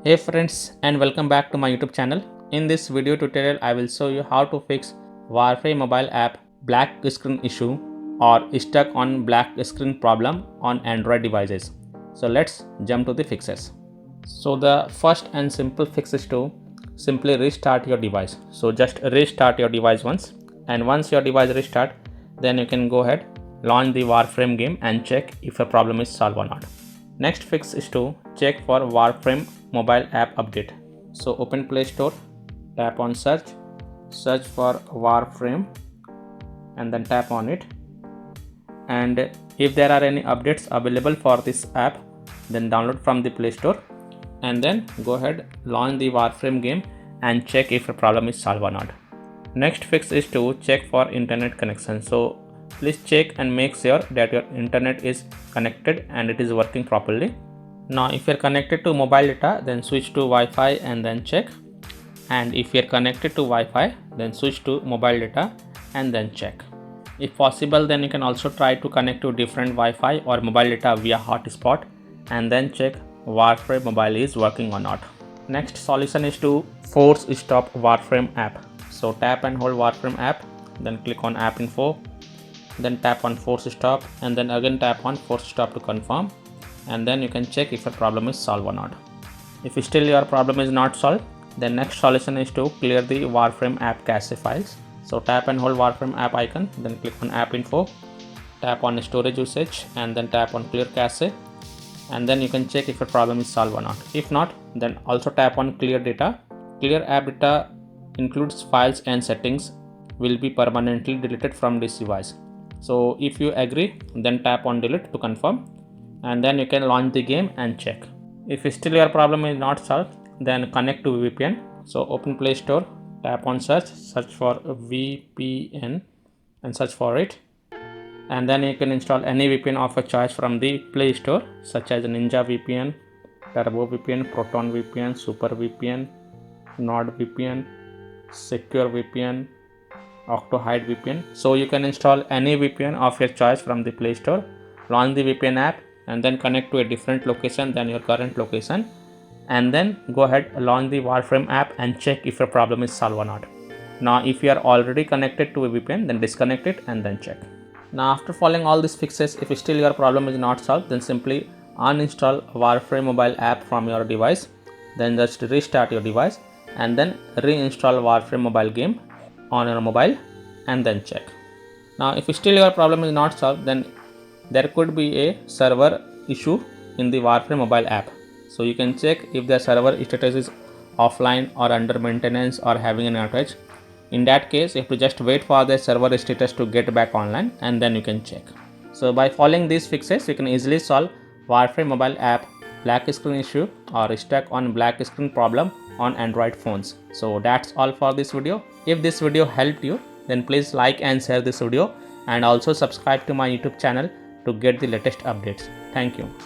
Hey friends, and welcome back to my YouTube channel. In this video tutorial I will show you how to fix Warframe mobile app black screen issue or stuck on black screen problem on Android devices. So let's jump to the fixes. So the first and simple fix is to simply restart your device. So just restart your device once, and once your device restart, then you can go ahead, launch the Warframe game and check if a problem is solved or not. Next fix is to check for Warframe mobile app update. So open Play Store, tap on search for Warframe and then tap on it. And if there are any updates available for this app, then download from the Play Store and then go ahead, launch the Warframe game and check if a problem is solved or not. Next fix is to check for internet connection. So please check and make sure that your internet is connected and it is working properly. Now if you are connected to mobile data, then switch to Wi-Fi and then check. And if you are connected to Wi-Fi, then switch to mobile data and then check. If possible, then you can also try to connect to different Wi-Fi or mobile data via hotspot and then check Warframe mobile is working or not. Next solution is to force stop Warframe app. So tap and hold Warframe app, then click on app info, then tap on force stop and then again tap on force stop to confirm, and then you can check if a problem is solved or not. If still your problem is not solved, then next solution is to clear the Warframe app cache files. So tap and hold Warframe app icon, then click on app info, tap on storage usage and then tap on clear cache, and then you can check if a problem is solved or not. If not, then also tap on clear data. Clear app data includes files and settings will be permanently deleted from this device. So if you agree, then tap on delete to confirm, and then you can launch the game and check. If still your problem is not solved, then connect to VPN. So open Play Store, tap on search for VPN and search for it, and then you can install any VPN of your choice from the Play Store, such as Ninja VPN, Turbo VPN, Proton VPN, Super VPN, Nord VPN, Secure VPN, Octohide VPN. So you can install any VPN of your choice from the Play Store, launch the VPN app and then connect to a different location than your current location, and then go ahead, launch the Warframe app and check if your problem is solved or not. Now if you are already connected to a VPN, then disconnect it and then check. Now after following all these fixes, if still your problem is not solved, then simply uninstall Warframe mobile app from your device, then just restart your device and then reinstall Warframe mobile game on your mobile and then check. Now if still your problem is not solved, then there could be a server issue in the Warframe mobile app. So you can check if the server status is offline or under maintenance or having an outage. In that case, you have to just wait for the server status to get back online and then you can check. So by following these fixes, you can easily solve Warframe mobile app black screen issue or stuck on black screen problem on Android phones. So that's all for this video. If this video helped you, then please like and share this video and also subscribe to my YouTube channel to get the latest updates. Thank you.